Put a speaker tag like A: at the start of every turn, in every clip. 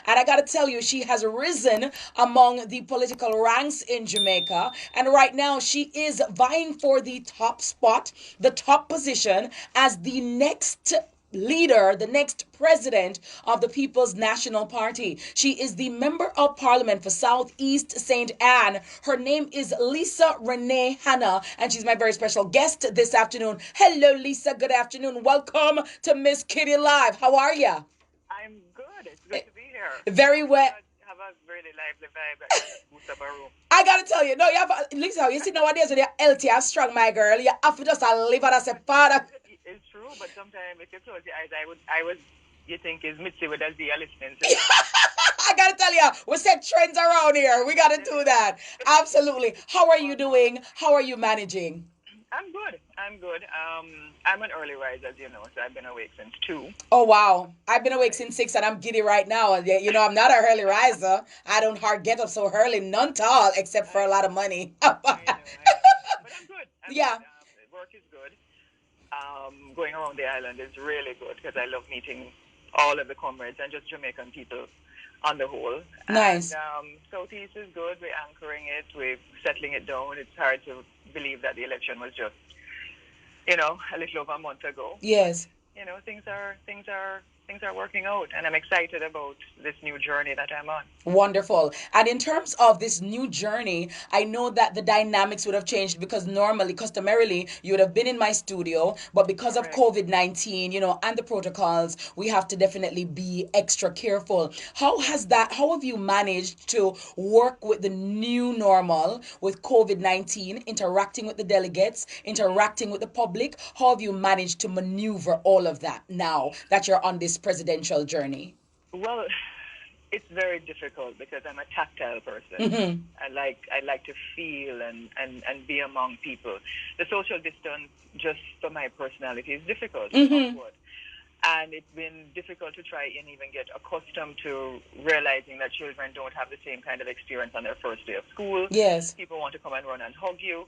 A: And I got to tell you, she has risen among the political ranks in Jamaica. And right now, she is vying for the top spot, the top position as the next leader, the next president of the People's National Party. She is the member of parliament for Southeast St. Anne. Her name is Lisa Renee Hanna, and she's my very special guest this afternoon. Hello, Lisa. Good afternoon. Welcome to Miss Kitty Live. How are you?
B: I'm good. It's good to be here.
A: Very well.
B: Have a really lively vibe that can just boost up a room.
A: I gotta tell you, no, you have, Lisa, you see nowadays when you're healthy and strong, my girl, you have to just live and say, Father.
B: It's true, but sometimes if you close your eyes, you think it's Mitzi with us there listening. So.
A: I gotta tell you, we set trends around here. We gotta do that. Absolutely. How are you doing? How are you managing?
B: I'm good. I'm an early riser, as you know, so I've been awake since 2.
A: Oh, wow. I've been awake since 6 and I'm giddy right now. You know, I'm not a early riser. I don't hard get up so early, none at all, except for a lot of money.
B: I know. But I'm good.
A: Yeah.
B: Good. Work is good. Going around the island is really good because I love meeting all of the comrades and just Jamaican people on the whole.
A: Nice.
B: And Southeast is good. We're anchoring it. We're settling it down. It's hard to believe that the election was just, a little over a month ago.
A: Yes.
B: Things are working out, and I'm excited about this new journey that I'm on.
A: Wonderful. And in terms of this new journey, I know that the dynamics would have changed because customarily, you would have been in my studio, but because of COVID-19, and the protocols, we have to definitely be extra careful. How have you managed to work with the new normal with COVID-19, interacting with the delegates, interacting with the public? How have you managed to maneuver all of that now that you're on this presidential journey?
B: Well, it's very difficult because I'm a tactile person.
A: Mm-hmm.
B: I like to feel and be among people. The social distance, just for my personality, is difficult.
A: Mm-hmm.
B: And it's been difficult to try and even get accustomed to realizing that children don't have the same kind of experience on their first day of school.
A: Yes.
B: People want to come and run and hug you.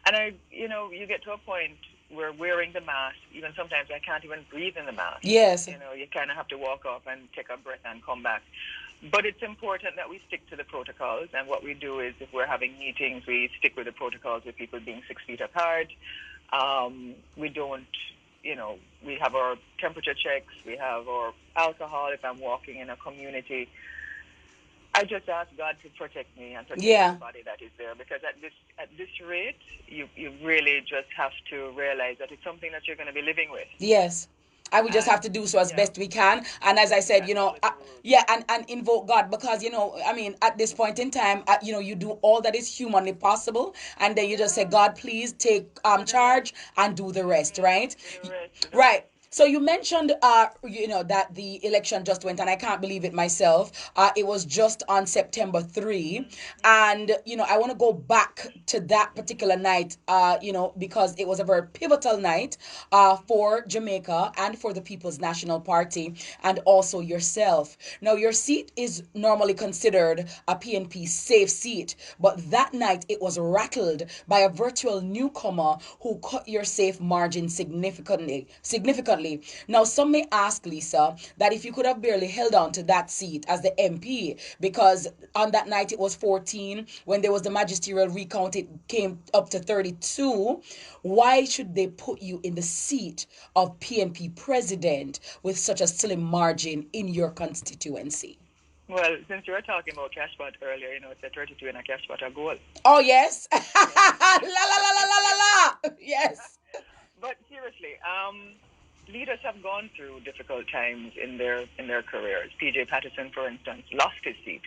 B: And you get to a point where wearing the mask, even sometimes I can't even breathe in the mask.
A: Yes.
B: You kind of have to walk up and take a breath and come back. But it's important that we stick to the protocols. And what we do is if we're having meetings, we stick with the protocols with people being 6 feet apart. We don't, we have our temperature checks. We have our alcohol if I'm walking in a community. I just ask God to protect me and protect everybody that is there, because at this rate, you really just have to realize that it's something that you're going to be living with.
A: Yes. And we just have to do so as best we can. And as I said, and invoke God because, at this point in time, you do all that is humanly possible. And then you just say, God, please take charge and do the rest, right? Right. So you mentioned, that the election just went, and I can't believe it myself. It was just on September 3. And, I want to go back to that particular night, because it was a very pivotal night for Jamaica and for the People's National Party and also yourself. Now, your seat is normally considered a PNP safe seat, but that night it was rattled by a virtual newcomer who cut your safe margin significantly. Now, some may ask, Lisa, that if you could have barely held on to that seat as the MP, because on that night it was 14, when there was the magisterial recount, it came up to 32. Why should they put you in the seat of PNP president with such a slim margin in your constituency?
B: Well, since you were talking about cash pot earlier, it's a 32 and a cash pot a goal.
A: Oh, yes. La, la, la, la, la, la, la. Yes.
B: But seriously, leaders have gone through difficult times in their careers. P.J. Patterson, for instance, lost his seat.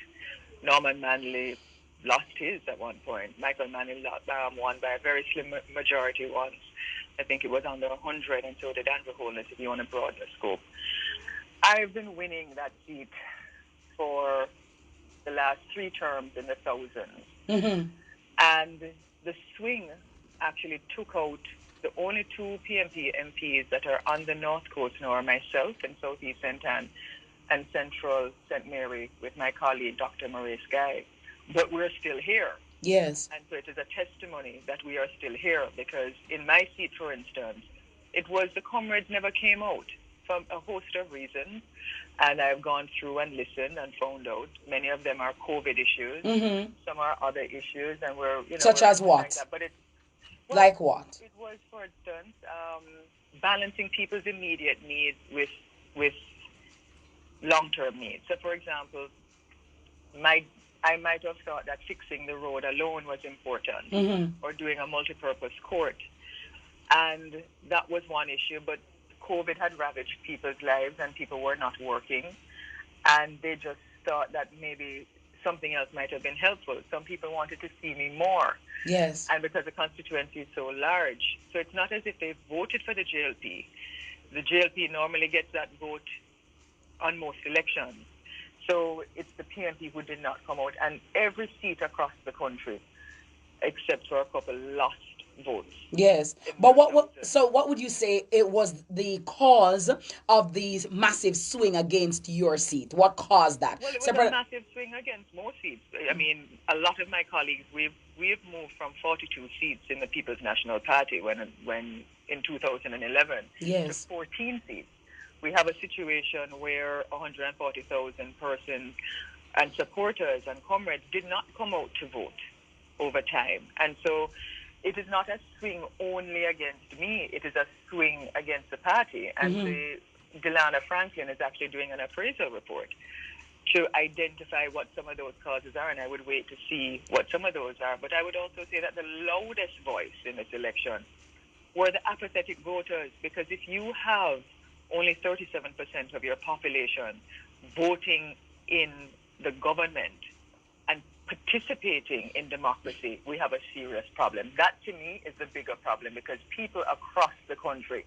B: Norman Manley lost his at one point. Michael Manley won by a very slim majority once. I think it was under 100, and so did Andrew Holness, if you want to broaden the scope. I've been winning that seat for the last 3 terms in the thousands.
A: Mm-hmm.
B: And the swing actually took out the only 2 PNP MPs that are on the North Coast now are myself in Southeast St. Anne and Central St. Mary with my colleague, Dr. Marie Sky. But we're still here.
A: Yes.
B: And so it is a testimony that we are still here, because in my seat, for instance, it was the comrades never came out. for a host of reasons, and I've gone through and listened and found out many of them are COVID issues.
A: Mm-hmm.
B: Some are other issues, and
A: Such
B: we're
A: as
B: going like
A: what?
B: that. But
A: Like what?
B: it was, for instance, balancing people's immediate needs with long-term needs. So, for example, I might have thought that fixing the road alone was important,
A: Mm-hmm.
B: or doing a multi-purpose court, and that was one issue. But COVID had ravaged people's lives, and people were not working, and they just thought that maybe something else might have been helpful. Some people wanted to see me more.
A: Yes.
B: And because the constituency is so large, so it's not as if they voted for the JLP. The JLP normally gets that vote on most elections. So it's the PNP who did not come out. And every seat across the country, except for a couple, lost votes.
A: Yes, but what would you say it was the cause of these massive swing against your seat? What caused that?
B: Well, it was a
A: Separate.
B: massive swing against most seats. I mean, a lot of my colleagues, we've moved from 42 seats in the People's National Party when in 2011 to
A: Yes.
B: 14 seats. We have a situation where 140,000 persons and supporters and comrades did not come out to vote over time. And so it is not a swing only against me, it is a swing against the party. And Delana Franklin is actually doing an appraisal report to identify what some of those causes are, and I would wait to see what some of those are. But I would also say that the loudest voice in this election were the apathetic voters, because if you have only 37% of your population voting in the government and participating in democracy, we have a serious problem. That, to me, is the bigger problem, because people across the country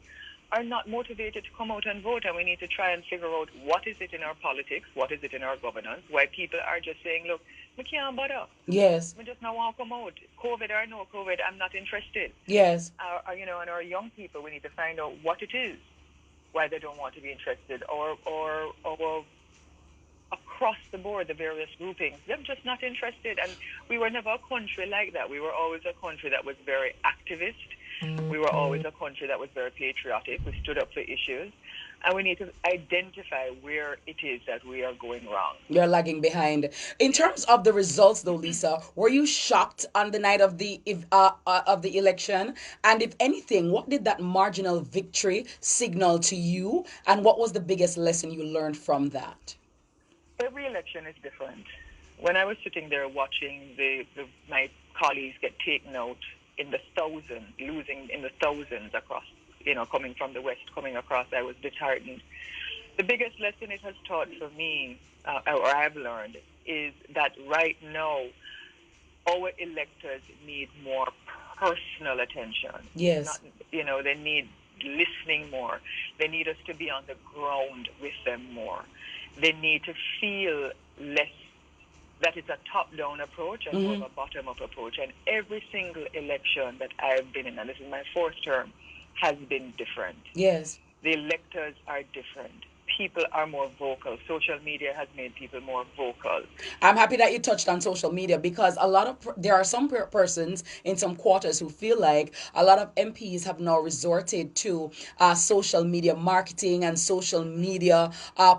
B: are not motivated to come out and vote, and we need to try and figure out what is it in our politics, what is it in our governance, why people are just saying, look, we can't bother.
A: Yes.
B: We just not want to come out. COVID or no COVID, I'm not interested.
A: Yes.
B: And our young people, we need to find out what it is, why they don't want to be interested, or across the board, the various groupings, they're just not interested. And we were never a country like that. We were always a country that was very activist. We were always a country that was very patriotic. We stood up for issues. And we need to identify where it is that we are going wrong.
A: You're lagging behind. In terms of the results, though, Lisa, were you shocked on the night of the election? And if anything, what did that marginal victory signal to you? And what was the biggest lesson you learned from that?
B: Every election is different. When I was sitting there watching my colleagues get taken out in the thousands, losing in the thousands across, coming from the West, coming across, I was disheartened. The biggest lesson it has taught for me, or I've learned, is that right now, our electors need more personal attention.
A: Yes.
B: They need listening more. They need us to be on the ground with them more. They need to feel less that it's a top-down approach and more of a bottom-up approach. And every single election that I've been in, and this is my fourth term, has been different.
A: Yes.
B: The electors are different. People are more vocal. Social media has made people more vocal.
A: I'm happy that you touched on social media, because there are some persons in some quarters who feel like a lot of MPs have now resorted to social media marketing and social media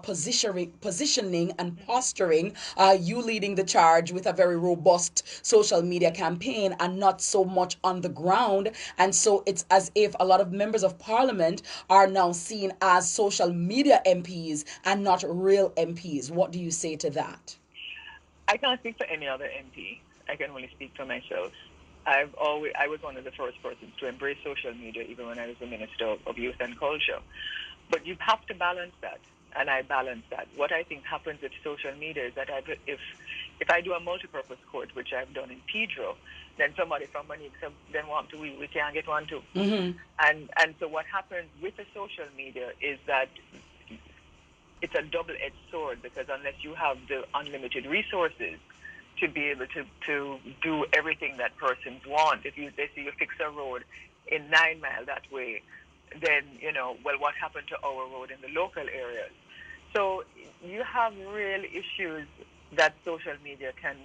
A: positioning and posturing. You leading the charge with a very robust social media campaign and not so much on the ground. And so it's as if a lot of members of parliament are now seen as social media MPs and not real MPs. What do you say to that?
B: I can't speak for any other MP. I can only speak for myself. I was one of the first persons to embrace social media, even when I was the Minister of Youth and Culture. But you have to balance that, and I balance that. What I think happens with social media is that if I do a multi-purpose court, which I've done in Pedro, then somebody from Monique then want to we can't get one too. And so what happens with the social media is that it's a double-edged sword, because unless you have the unlimited resources to be able to do everything that persons want, if they see you fix a road in 9 Mile that way, then, what happened to our road in the local areas? So you have real issues that social media can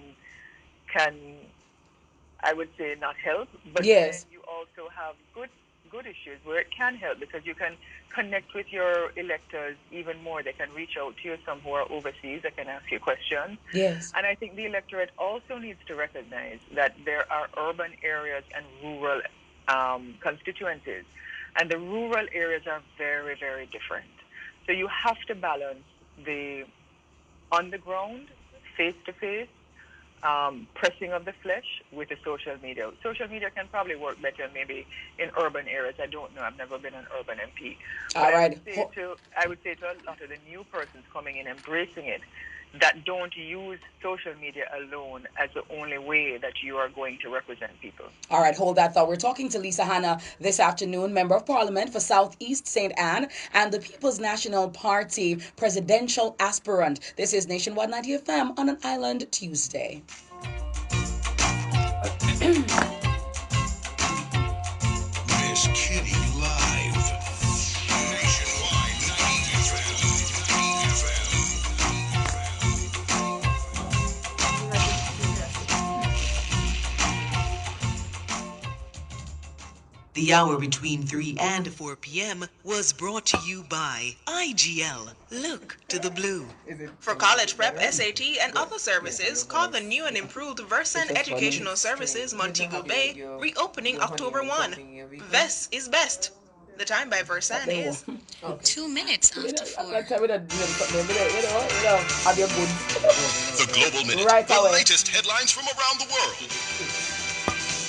B: I would say, not help, but
A: yes.
B: then you also have good good issues where it can help because you can connect with your electors even more. They can reach out to you, some who are overseas, they can ask you questions.
A: Yes.
B: And I think the electorate also needs to recognize that there are urban areas and rural constituencies. And the rural areas are very, very different. So you have to balance the on the ground, face-to-face, pressing of the flesh with the social media. Social media can probably work better maybe in urban areas. I don't know. I've never been an urban MP. But
A: All right.
B: I would say to a lot of the new persons coming in, embracing it, that don't use social media alone as the only way that you are going to represent people.
A: All right, hold that thought. We're talking to Lisa Hanna this afternoon, Member of Parliament for Southeast St. Anne and the People's National Party presidential aspirant. This is Nationwide 90 FM on an Island Tuesday.
C: Miss Kitty live. Nationwide 90
D: The hour between 3 and 4 p.m. was brought to you by IGL. Look to the blue.
E: For college prep, SAT, and other services, call the new and improved Versant Educational Services, Montego Bay, reopening October 1. VES is best. The time by Versant is
F: 2 minutes after 4.
C: The Global Minute.
A: Right
C: the
A: away.
C: latest headlines from around the world.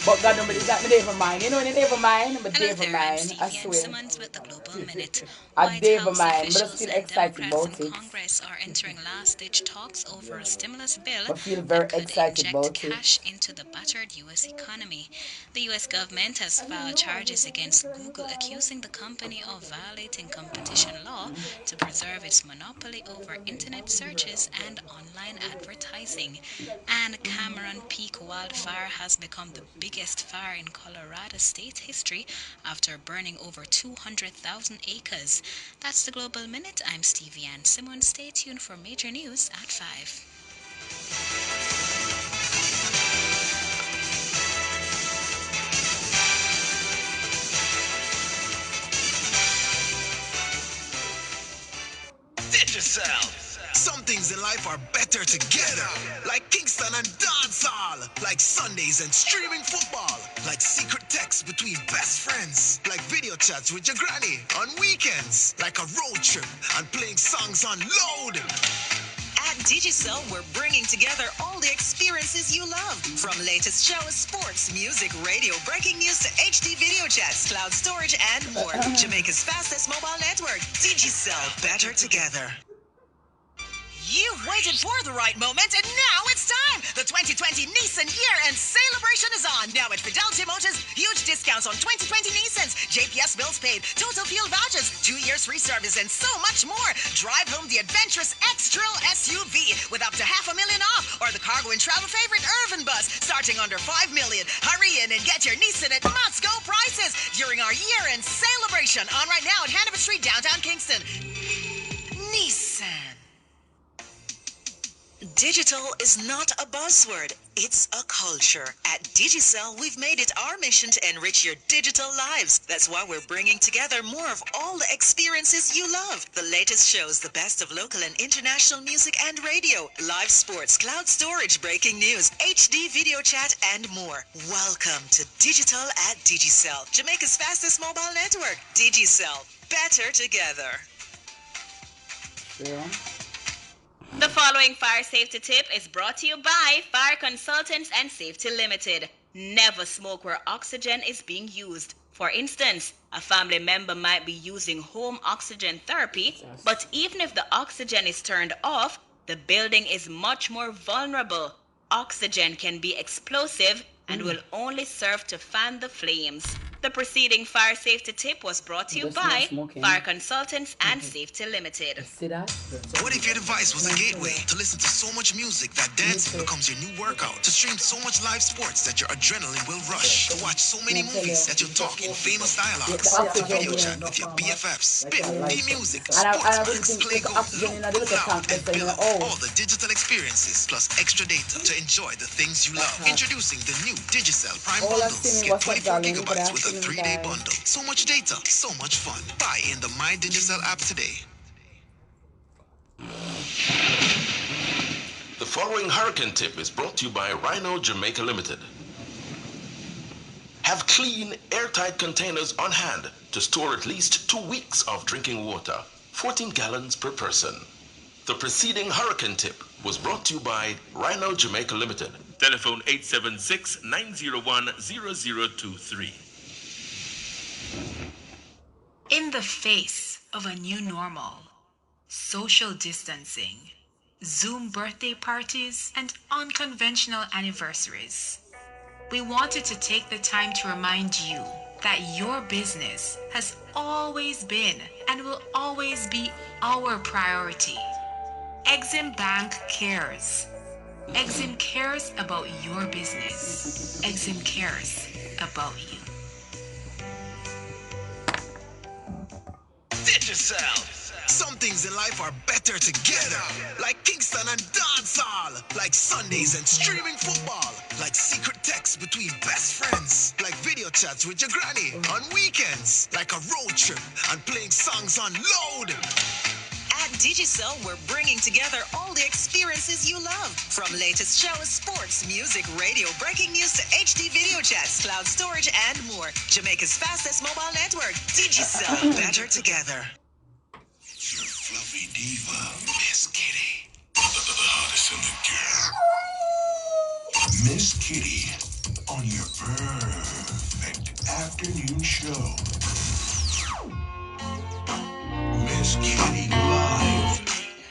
A: But God, nobody that me never mind. You know, you never mind, but
F: Hello
A: never
F: there, I'm
A: mind.
F: Stevie
A: I
F: and
A: swear.
F: Simmons with the Global Minute.
A: I
F: White
A: never
F: House
A: mind, but I'm
F: officials
A: still
F: and
A: excited
F: Democrats
A: about
F: in
A: it.
F: Congress are entering last-ditch talks over a stimulus bill
A: I feel very
F: that could
A: excited
F: inject
A: about it.
F: cash into the battered U.S. economy. The U.S. government has filed charges against Google, accusing the company of violating competition law to preserve its monopoly over internet searches and online advertising. And Cameron Peak wildfire has become the biggest fire in Colorado state history after burning over 200,000 acres. That's the Global Minute. I'm Stevie Ann Simmons. Stay tuned for major news at 5.
C: Digicel. Some things in life are better together. Like Kingston and dancehall. Like Sundays and streaming football. Like secret texts between best friends. Like video chats with your granny on weekends. Like a road trip and playing songs on load.
D: At Digicel, we're bringing together all the experiences you love. From latest shows, sports, music, radio, breaking news to HD video chats, cloud storage, and more. Jamaica's fastest mobile network. Digicel, better together. You've waited for the right moment, and now it's time! The 2020 Nissan Year-End Celebration is on! Now at Fidelity Motors, huge discounts on 2020 Nissans, JPS bills paid, total fuel vouchers, 2 years free service, and so much more! Drive home the adventurous X-Trail SUV with up to $500,000 off, or the cargo and travel favorite Irvin Bus, starting under $5 million. Hurry in and get your Nissan at must-go prices during our Year-End Celebration on right now at Hanover Street, downtown Kingston. Nissan. Digital is not a buzzword, it's a culture. At Digicel, we've made it our mission to enrich your digital lives. That's why we're bringing together more of all the experiences you love. The latest shows, the best of local and international music and radio, live sports, cloud storage, breaking news, HD video chat, and more. Welcome to Digital at Digicel, Jamaica's fastest mobile network. Digicel, better together.
A: Yeah.
E: The following fire safety tip is brought to you by Fire Consultants and Safety Limited. Never smoke where oxygen is being used. For instance, a family member might be using home oxygen therapy, but even if the oxygen is turned off, the building is much more vulnerable. Oxygen can be explosive and will only serve to fan the flames. The preceding fire safety tip was brought to you by Fire Consultants and Safety Limited.
A: See that?
C: What if your device was a gateway to listen to so much music that dancing becomes your new workout? To stream so much live sports that your adrenaline will rush? To watch so many movies that you'll talk in famous dialogues? To video chat with your BFFs? Spiff, B-Music, Sportsmax, Playgo, Loop, Loud, and Pillow. All the digital experiences plus extra data to enjoy the things you love. Introducing the new Digicel Prime Bundles. Get 24 gigabytes with the 3-day bundle. So much data, so much fun. Buy in the My Digicel app today.
G: The following hurricane tip is brought to you by Rhino Jamaica Limited. Have clean, airtight containers on hand to store at least 2 weeks of drinking water, 14 gallons per person. The preceding hurricane tip was brought to you by Rhino Jamaica Limited. Telephone 876-901-0023.
H: In the face of a new normal, social distancing, Zoom birthday parties, and unconventional anniversaries, we wanted to take the time to remind you that your business has always been and will always be our priority. Exim Bank cares. Exim cares about your business. Exim cares about you.
C: Digicel. Some things in life are better together. Like Kingston and dancehall. Like Sundays and streaming football. Like secret texts between best friends. Like video chats with your granny on weekends. Like a road trip and playing songs on load.
D: At Digicel, we're bringing together all the experiences you love. From latest shows, sports, music, radio, breaking news to HD video chats, cloud storage, and more. Jamaica's fastest mobile network. Digicel, better together.
C: Your fluffy diva, Miss Kitty. The hottest in the game. Miss Kitty on your perfect afternoon show. Miss Kitty Live.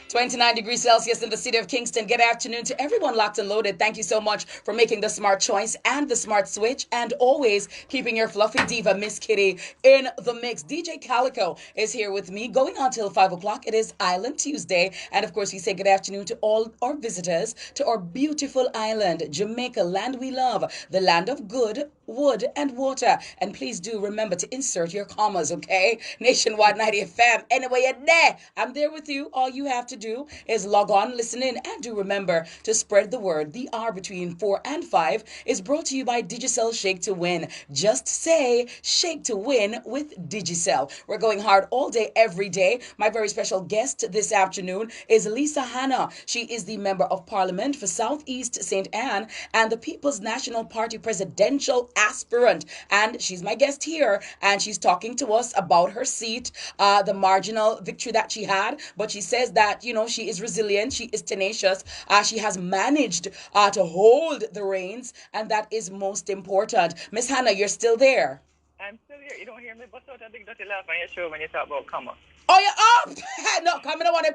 A: 29 degrees Celsius in the city of Kingston. Good afternoon to everyone locked and loaded. Thank you so much for making the smart choice and the smart switch, and always keeping your fluffy diva, Miss Kitty, in the mix. DJ Calico is here with me, going on till 5 o'clock. It is Island Tuesday, and of course we say good afternoon to all our visitors to our beautiful island, Jamaica, land we love, the land of good, wood, and water. And please do remember to insert your commas, okay? Nationwide 90 FM. Anyway, you're there. I'm there with you. All you have to do is log on, listen in, and do remember to spread the word. The hour between 4 and 5 is brought to you by Digicel Shake to Win. Just say shake to win with Digicel. We're going hard all day, every day. My very special guest this afternoon is Lisa HANNA. She is the Member of Parliament for Southeast St. Anne and the People's National Party presidential aspirant. And she's my guest here, and she's talking to us about her seat, the marginal victory that she had. But she says that, she is resilient, she is tenacious, she has managed to hold the reins, and that is most important. Miss Hannah, you're still there?
B: I'm still here. You don't hear me bust out a big dirty laugh on your show when you talk about comma.
A: Oh, you're up! No, come, I don't want to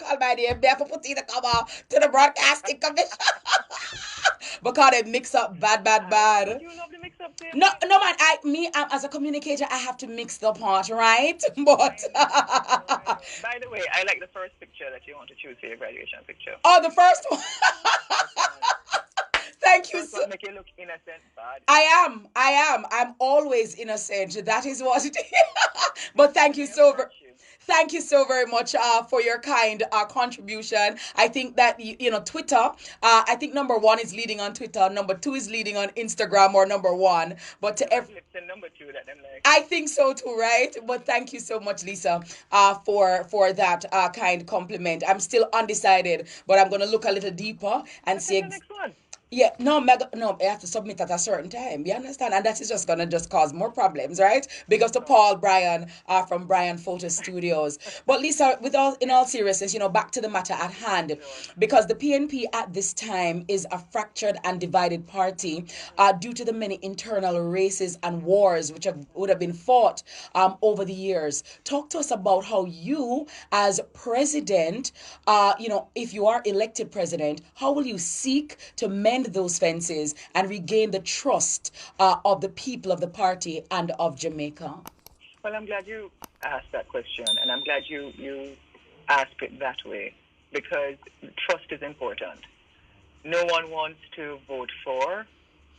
A: call my name. Therefore, put in the comma to the broadcasting commission. Because they mix up bad.
B: You love the mix up, too?
A: No, man. I'm as a communicator, I have to mix the part, right? But
B: by the way, I like the first picture that you want to choose for your graduation picture.
A: Oh, the first one. Thank you.
B: So make you look innocent, bad.
A: I am. I'm always innocent. That is what it is. But thank you so very. Thank you so very much for your kind contribution. I think that, Twitter, I think number 1 is leading on Twitter, number 2 is leading on Instagram, or number 1. But to
B: number 2 that them like.
A: I think so too, right? But thank you so much, Lisa, for that kind compliment. I'm still undecided, but I'm going to look a little deeper and see.
B: The next one.
A: Yeah, no, I have to submit at a certain time. You understand? And that is just gonna cause more problems, right? Big up to Paul Bryan from Bryan Photo Studios. But Lisa, in all seriousness, back to the matter at hand, because the PNP at this time is a fractured and divided party due to the many internal races and wars which would have been fought over the years. Talk to us about how you, as president, if you are elected president, how will you seek to mend those fences and regain the trust of the people of the party and of Jamaica?
B: Well, I'm glad you asked that question, and I'm glad you asked it that way, because trust is important. No one wants to vote for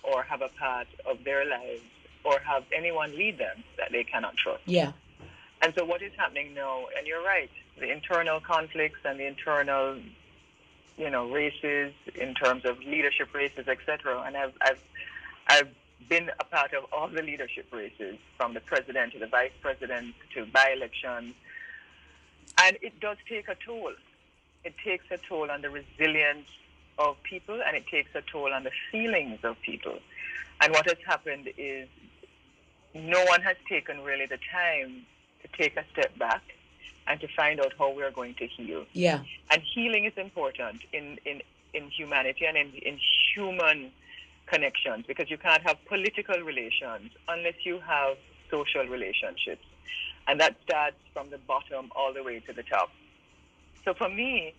B: or have a part of their lives or have anyone lead them that they cannot trust.
A: Yeah.
B: And so what is happening now, and you're right, the internal conflicts and the internal races in terms of leadership races, etc. And I've been a part of all the leadership races, from the president to the vice president to by-elections, and it does take a toll. It takes a toll on the resilience of people, and it takes a toll on the feelings of people. And what has happened is no one has taken really the time to take a step back and to find out how we're going to heal.
A: Yeah.
B: And healing is important in humanity and in human connections, because you can't have political relations unless you have social relationships. And that starts from the bottom all the way to the top. So for me,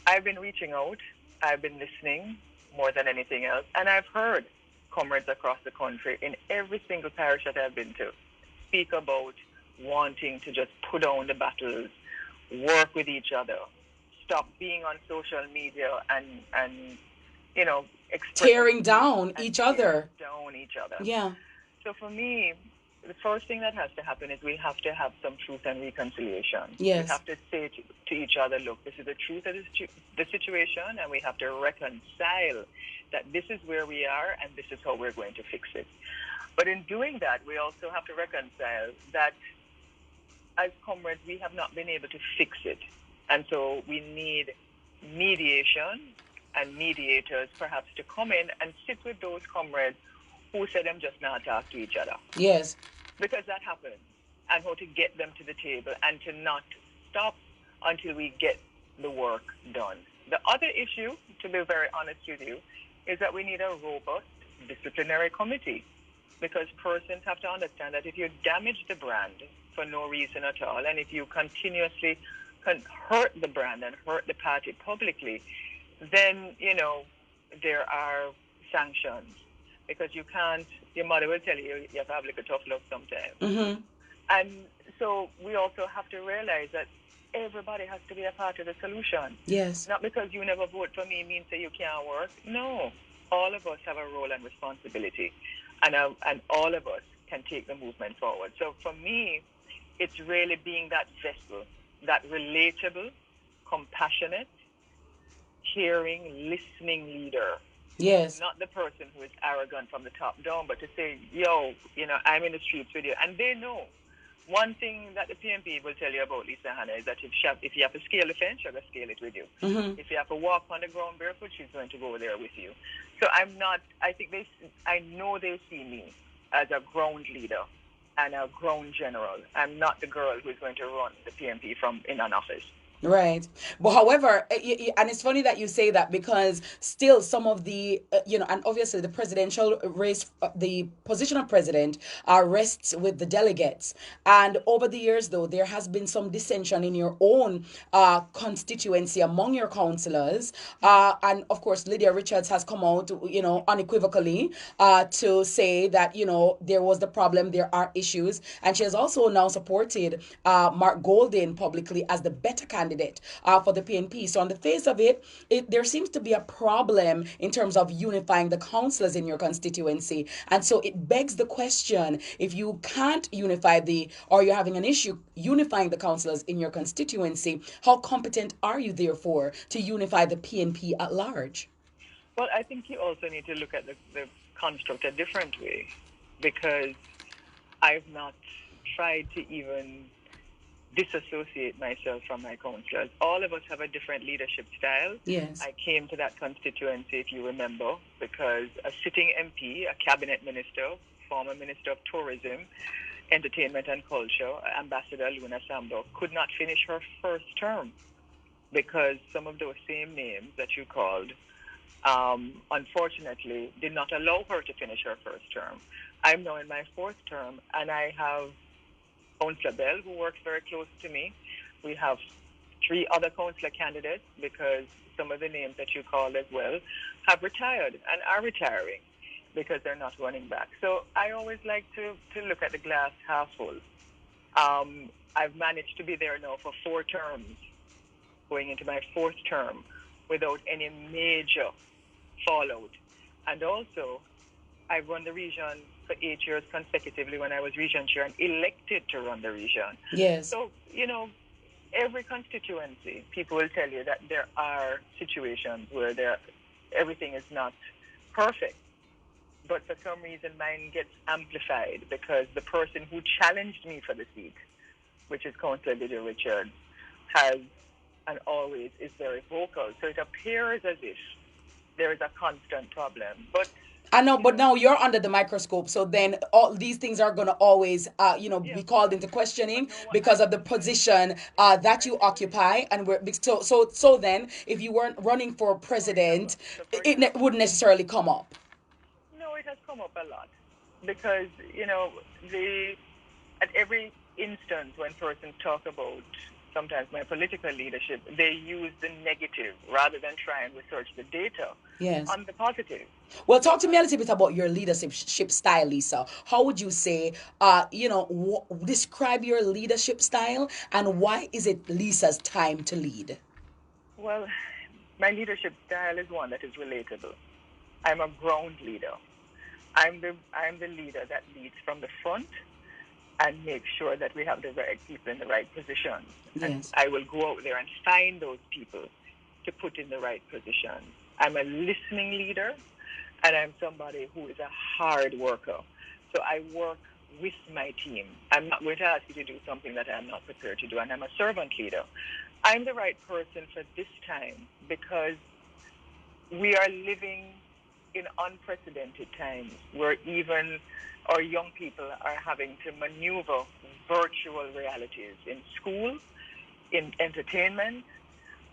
B: I've been reaching out, I've been listening more than anything else, and I've heard comrades across the country in every single parish that I've been to speak about wanting to just put down the battles, work with each other, stop being on social media and you know,
A: tearing down each other. Yeah.
B: So for me, the first thing that has to happen is we have to have some truth and reconciliation.
A: Yes.
B: We have to say to each other, look, this is the truth of the situation, and we have to reconcile that this is where we are and this is how we're going to fix it. But in doing that, we also have to reconcile that as comrades, we have not been able to fix it. And so we need mediation and mediators perhaps to come in and sit with those comrades who said them just not talk to each other.
A: Yes.
B: Because that happens. And how to get them to the table and to not stop until we get the work done. The other issue, to be very honest with you, is that we need a robust disciplinary committee, because persons have to understand that if you damage the brand for no reason at all, and if you continuously can hurt the brand and hurt the party publicly, then, you know, there are sanctions. Because you can't, your mother will tell you, you have to have like a tough love sometimes.
A: Mm-hmm.
B: And so we also have to realize that everybody has to be a part of the solution.
A: Yes.
B: Not because you never vote for me means that you can't work. No. All of us have a role and responsibility. And all of us can take the movement forward. So for me, it's really being that vessel, that relatable, compassionate, caring, listening leader.
A: Yes.
B: Not the person who is arrogant from the top down, but to say, yo, you know, I'm in the streets with you. And they know. One thing that the PNP will tell you about Lisa Hannah is that if you have to scale the fence, she's going to scale it with you.
A: Mm-hmm.
B: If you have to walk on the ground barefoot, she's going to go there with you. So I know they see me as a ground leader and a ground general. I'm not the girl who's going to run the PNP from in an office.
A: Right. But however, and it's funny that you say that, because still some of the, and obviously the presidential race, the position of president rests with the delegates. And over the years, though, there has been some dissension in your own constituency among your councillors. And of course, Lydia Richards has come out, unequivocally to say that, there was the problem, there are issues. And she has also now supported Mark Golding publicly as the better candidate for the PNP. So on the face of it, there seems to be a problem in terms of unifying the councillors in your constituency. And so it begs the question, if you can't or you're having an issue unifying the councillors in your constituency, how competent are you therefore to unify the PNP at large?
B: Well, I think you also need to look at the construct a different way, because I've not tried to even disassociate myself from my councillors. All of us have a different leadership style.
A: Yes.
B: I came to that constituency, if you remember, because a sitting MP, a cabinet minister, former minister of tourism, entertainment and culture, Ambassador Luna Sambo, could not finish her first term because some of those same names that you called, unfortunately, did not allow her to finish her first term. I'm now in my fourth term, and I have Councillor Bell, who works very close to me. We have 3 other councillor candidates, because some of the names that you called as well have retired and are retiring because they're not running back. So I always like to look at the glass half full. I've managed to be there now for 4 terms, going into my 4th term, without any major fallout. And also, I've run the region for 8 years consecutively when I was region chair and elected to run the region.
A: Yes.
B: So, every constituency, people will tell you that there are situations where everything is not perfect. but for some reason mine gets amplified because the person who challenged me for the seat, which is Councillor Lydia Richards, has and always is very vocal. So it appears as if there is a constant problem. But
A: I know, but now you're under the microscope, so then all these things are gonna always, be called into questioning because of the position that you occupy, and so then, if you weren't running for president, it wouldn't necessarily come up.
B: No, it has come up a lot because at every instance when persons talk about sometimes my political leadership, they use the negative rather than try and research the data on the positive.
A: Well, talk to me a little bit about your leadership style, Lisa. How would you say, describe your leadership style, and why is it Lisa's time to lead?
B: Well, my leadership style is one that is relatable. I'm a ground leader. I'm the leader that leads from the front and make sure that we have the right people in the right positions.
A: Yes.
B: And I will go out there and find those people to put in the right positions. I'm a listening leader, and I'm somebody who is a hard worker. So I work with my team. I'm not going to ask you to do something that I'm not prepared to do, and I'm a servant leader. I'm the right person for this time because we are living in unprecedented times where even our young people are having to maneuver virtual realities in school, in entertainment,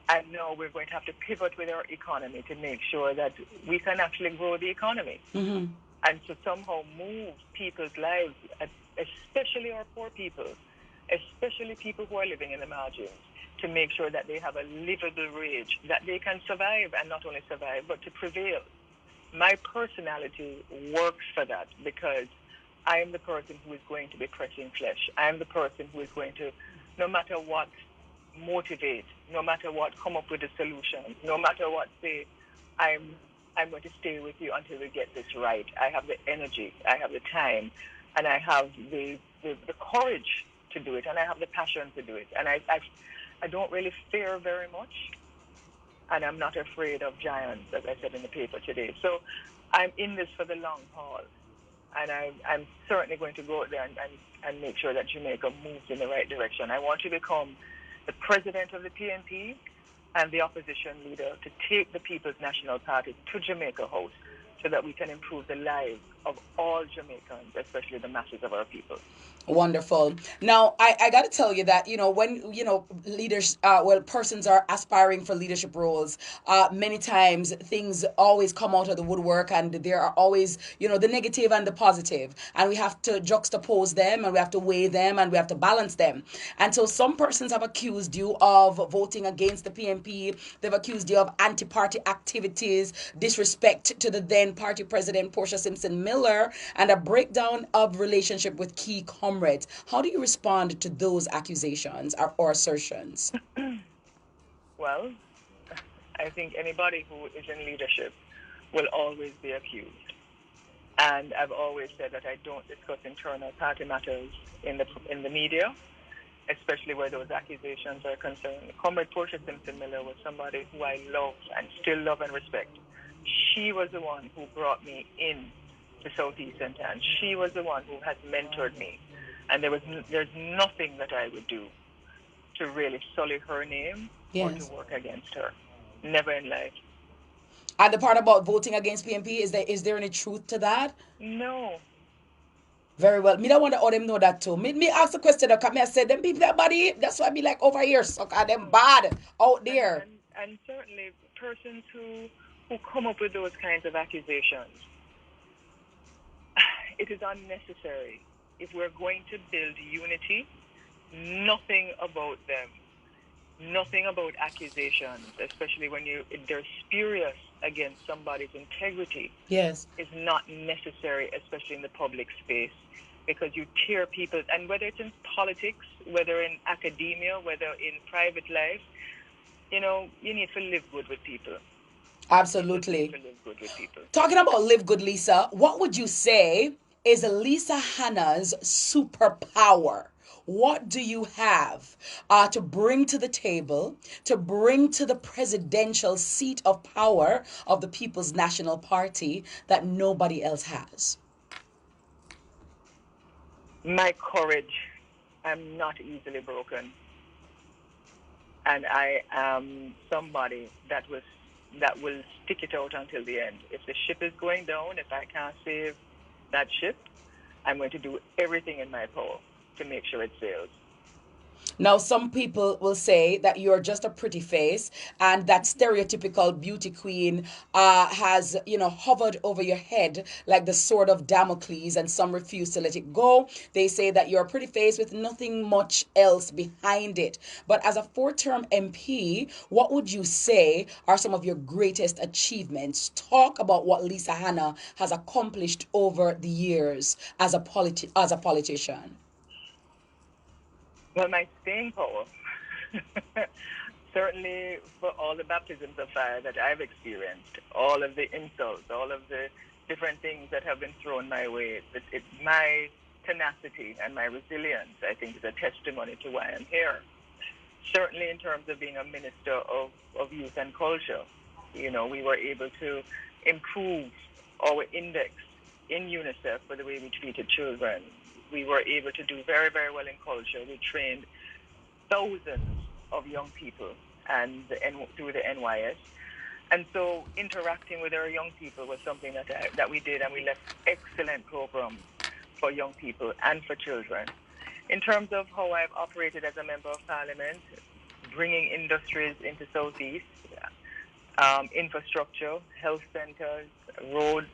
B: and now we're going to have to pivot with our economy to make sure that we can actually grow the economy.
A: Mm-hmm.
B: And to somehow move people's lives, especially our poor people, especially people who are living in the margins, to make sure that they have a livable wage, that they can survive, and not only survive, but to prevail. My personality works for that because I am the person who is going to be pressing flesh. I am the person who is going to, no matter what, motivate, no matter what, come up with a solution, no matter what, say, I'm going to stay with you until we get this right. I have the energy, I have the time, and I have the courage to do it, and I have the passion to do it. And I don't really fear very much, and I'm not afraid of giants, as I said in the paper today. So I'm in this for the long haul, and I'm certainly going to go out there and make sure that Jamaica moves in the right direction. I want to become the president of the PNP and the opposition leader to take the People's National Party to Jamaica House so that we can improve the lives of all Jamaicans, especially the masses of our people.
A: Wonderful. Now, I got to tell you that, when, leaders, persons are aspiring for leadership roles, many times things always come out of the woodwork, and there are always, the negative and the positive, and we have to juxtapose them, and we have to weigh them, and we have to balance them. And so some persons have accused you of voting against the PNP. They've accused you of anti-party activities, disrespect to the then party president, Portia Simpson Miller, and a breakdown of relationship with key comrades. How do you respond to those accusations or assertions?
B: Well, I think anybody who is in leadership will always be accused. And I've always said that I don't discuss internal party matters in the media, especially where those accusations are concerned. Comrade Portia Simpson Miller was somebody who I love and still love and respect. She was the one who brought me in to Southeast Center, and she was the one who has mentored me. And there's nothing that I would do to really sully her name or to work against her. Never in life.
A: And the part about voting against PNP, is there any truth to that?
B: No.
A: Very well. Me don't want to all them know that too. Me ask the question because me I said them people that body. That's why I be like over here, suck at them bad out there.
B: And certainly persons who come up with those kinds of accusations, it is unnecessary. If we're going to build unity, nothing about them, nothing about accusations, especially when they're spurious against somebody's integrity,
A: yes,
B: is not necessary, especially in the public space, because you tear people, and whether it's in politics, whether in academia, whether in private life, you need to live good with people.
A: Absolutely.
B: To live good with people.
A: Talking about live good, Lisa, what would you say is Lisa HANNA's superpower? what do you have to bring to the table, to bring to the presidential seat of power of the People's National Party that nobody else has?
B: My courage. I'm not easily broken. And I am somebody that will stick it out until the end. If the ship is going down, if I can't save that ship, I'm going to do everything in my power to make sure it sails.
A: Now, some people will say that you're just a pretty face, and that stereotypical beauty queen has, hovered over your head like the sword of Damocles, and some refuse to let it go. They say that you're a pretty face with nothing much else behind it. But as a four-term MP, what would you say are some of your greatest achievements? Talk about what Lisa Hanna has accomplished over the years as a politician.
B: Well, my staying power, certainly for all the baptisms of fire that I've experienced, all of the insults, all of the different things that have been thrown my way, my tenacity and my resilience, I think, is a testimony to why I'm here. Certainly in terms of being a minister of youth and culture, we were able to improve our index in UNICEF for the way we treated children. We were able to do very, very well in culture. We trained thousands of young people through the NYS. And so interacting with our young people was something that we did, and we left excellent programs for young people and for children. In terms of how I've operated as a member of parliament, bringing industries into Southeast, infrastructure, health centers, roads,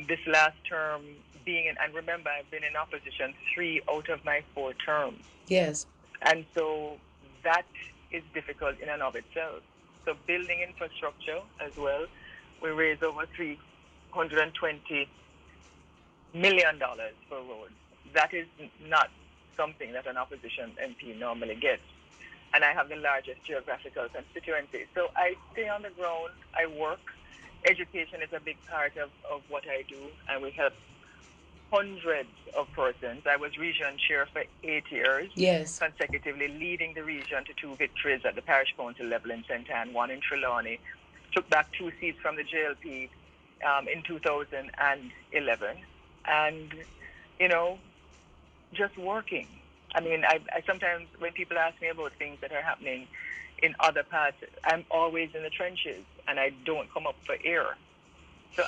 B: this last term and remember, I've been in opposition 3 out of my 4 terms.
A: Yes.
B: And so that is difficult in and of itself. So building infrastructure as well, we raised over $320 million for roads. That is not something that an opposition MP normally gets. And I have the largest geographical constituency. So I stay on the ground, I work. Education is a big part of what I do, and we help hundreds of persons. I was region chair for 8 years,
A: yes,
B: consecutively leading the region to 2 victories at the parish council level in St. Anne, 1 in Trelawney. Took back 2 seats from the JLP in 2011. And, just working. I mean, I sometimes, when people ask me about things that are happening in other parts, I'm always in the trenches, and I don't come up for air. So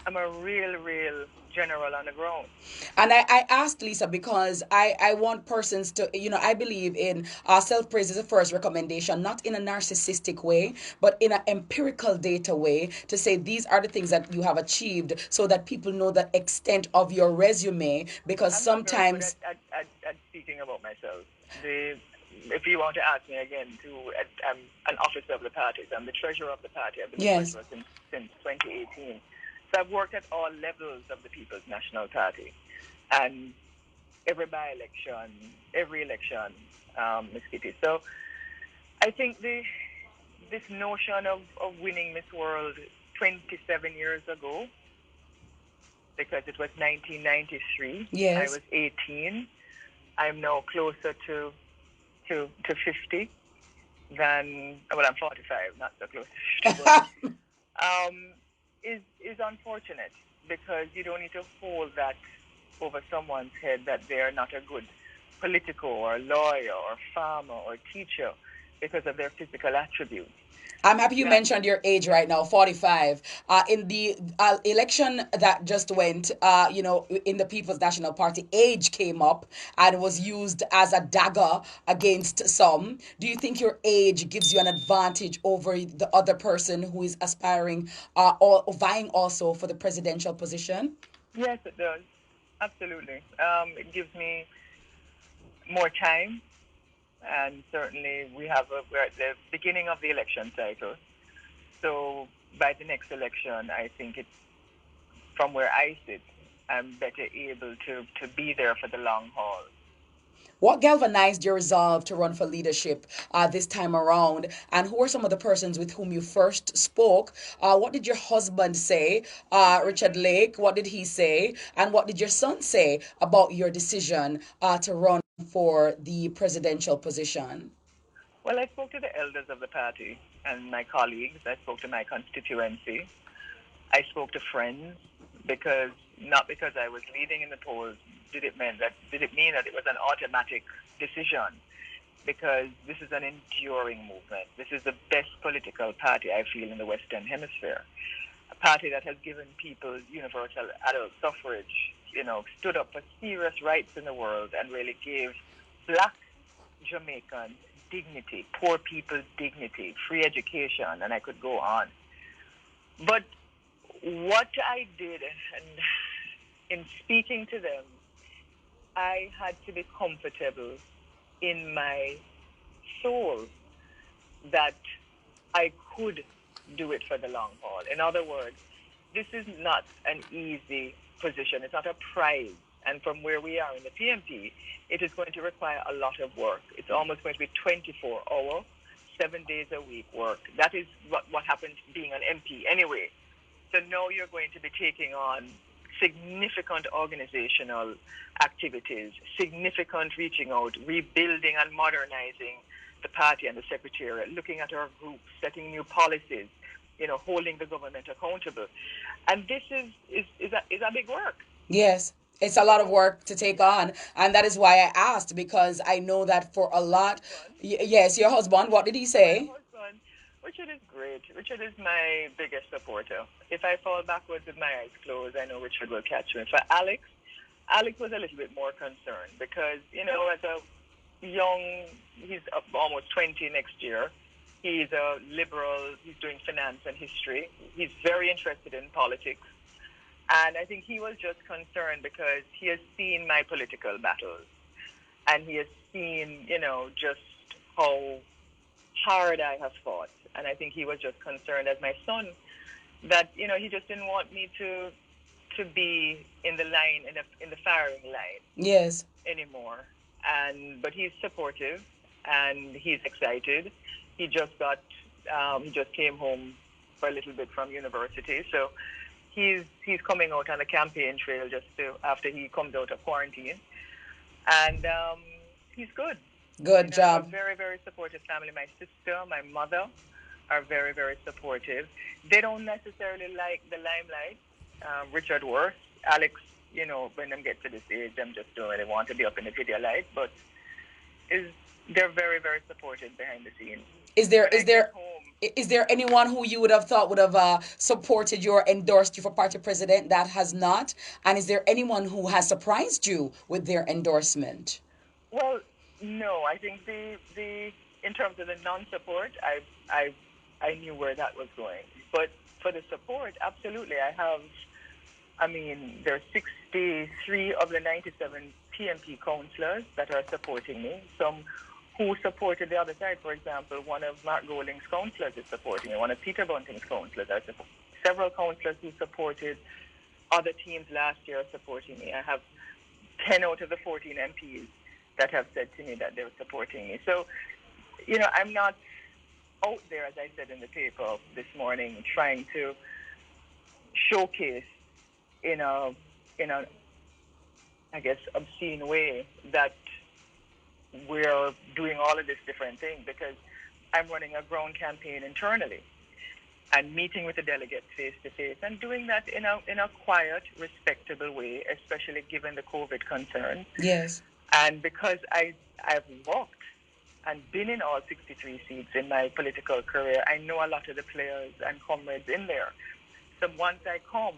B: I'm a real general on the ground.
A: And I asked Lisa because I want persons to, I believe in self-praise is a first recommendation, not in a narcissistic way, but in an empirical data way, to say these are the things that you have achieved so that people know the extent of your resume, because sometimes...
B: I'm at speaking about myself. If you want to ask me again, I'm an officer of the party. So I'm the treasurer of the party. I've been the treasurer since 2018. So I've worked at all levels of the People's National Party, and every by-election, every election, Ms. Kitty. So I think this notion of winning Miss World 27 years ago, because it was 1993,
A: yes,
B: I was 18. I'm now closer to 50 than, well, I'm 45, not so close to 50, but, is unfortunate, because you don't need to hold that over someone's head that they're not a good political or lawyer or farmer or teacher because of their physical attributes.
A: I'm happy you mentioned your age right now, 45. In the election that just went, in the People's National Party, age came up and was used as a dagger against some. Do you think your age gives you an advantage over the other person who is aspiring or vying also for the presidential position?
B: Yes, it does. Absolutely. It gives me more time. And certainly we're at the beginning of the election cycle. So by the next election, I think it's, from where I sit, I'm better able to be there for the long haul.
A: What galvanized your resolve to run for leadership this time around? And who are some of the persons with whom you first spoke? What did your husband say, Richard Lake? What did he say? And what did your son say about your decision to run for the presidential position?
B: Well, I spoke to the elders of the party and my colleagues. I spoke to my constituency. I spoke to friends because not because I was leading in the polls did it mean that it was an automatic decision, because this is an enduring movement. This is the best political party I feel in the Western Hemisphere. A party that has given people universal adult suffrage, stood up for serious rights in the world and really gave black Jamaicans dignity, poor people dignity, free education, and I could go on. But what I did, and in speaking to them, I had to be comfortable in my soul that I could do it for the long haul. In other words, this is not an easy position. It's not a prize. And from where we are in the PNP, it is going to require a lot of work. It's almost going to be 24-hour, 7 days a week work. That is what happens being an MP anyway. So now you're going to be taking on significant organizational activities, significant reaching out, rebuilding and modernizing the party and the secretariat, looking at our groups, setting new policies, holding the government accountable. And this is a big work.
A: Yes, it's a lot of work to take on, and that is why I asked, because I know that for a lot. Yes, your husband. What did he say?
B: My husband, Richard is great. Richard is my biggest supporter. If I fall backwards with my eyes closed, I know Richard will catch me. For Alex was a little bit more concerned because, as a he's almost 20 next year. He's a liberal. He's doing finance and history. He's very interested in politics. And I think he was just concerned because he has seen my political battles. And he has seen, just how hard I have fought. And I think he was just concerned as my son that, he just didn't want me to be in the line, in the firing line.
A: Yes.
B: Anymore. But he's supportive and he's excited. He just came home for a little bit from university. So he's coming out on the campaign trail after he comes out of quarantine. And he's good.
A: Good job.
B: A very, very supportive family. My sister, my mother are very, very supportive. They don't necessarily like the limelight. Richard Worth, Alex, when them get to this age, them just don't really want to be up in the video light. But they're very, very supportive behind the scenes. Is
A: there anyone who you would have thought would have supported you or endorsed you for party president that has not? And is there anyone who has surprised you with their endorsement?
B: Well, no. I think the in terms of the non-support, I knew where that was going. But for the support, absolutely, there are 63 of the 97 PNP councillors that are supporting me. Some who supported the other side. For example, one of Mark Golding's councillors is supporting me. One of Peter Bunting's councillors are supporting me. Several councillors who supported other teams last year are supporting me. I have 10 out of the 14 MPs that have said to me that they're supporting me. So, I'm not out there, as I said in the paper this morning, trying to showcase in a I guess obscene way that we're doing all of this different thing, because I'm running a ground campaign internally and meeting with the delegates face to face and doing that in a quiet, respectable way, especially given the COVID concerns.
A: Yes.
B: And because I've walked and been in all 63 seats in my political career, I know a lot of the players and comrades in there. So once I come,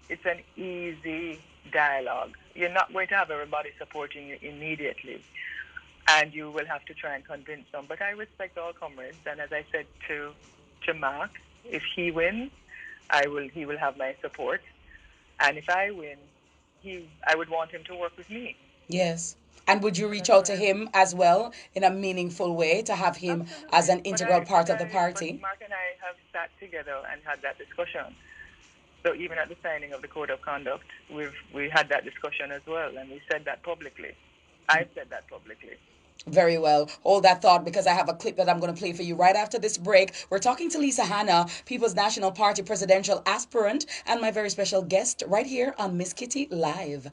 B: it's an easy dialogue. You're not going to have everybody supporting you immediately, and you will have to try and convince them. But I respect all comrades, and as I said to Mark, if he wins, he will have my support, and if I win, I would want him to work with me.
A: Yes. And would you reach out to him as well in a meaningful way to have him as an integral part of the party?
B: But Mark and I have sat together and had that discussion. So even at the signing of the Code of Conduct, we had that discussion as well, and we said that publicly. I said that publicly.
A: Very well. Hold that thought because I have a clip that I'm going to play for you right after this break. We're talking to Lisa Hanna, People's National Party presidential aspirant, and my very special guest right here on Miss Kitty Live.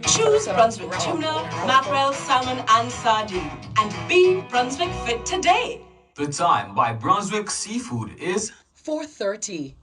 I: Choose Brunswick tuna, mackerel, salmon, and sardine. And be Brunswick fit today.
J: The time by Brunswick Seafood is
A: 4:30.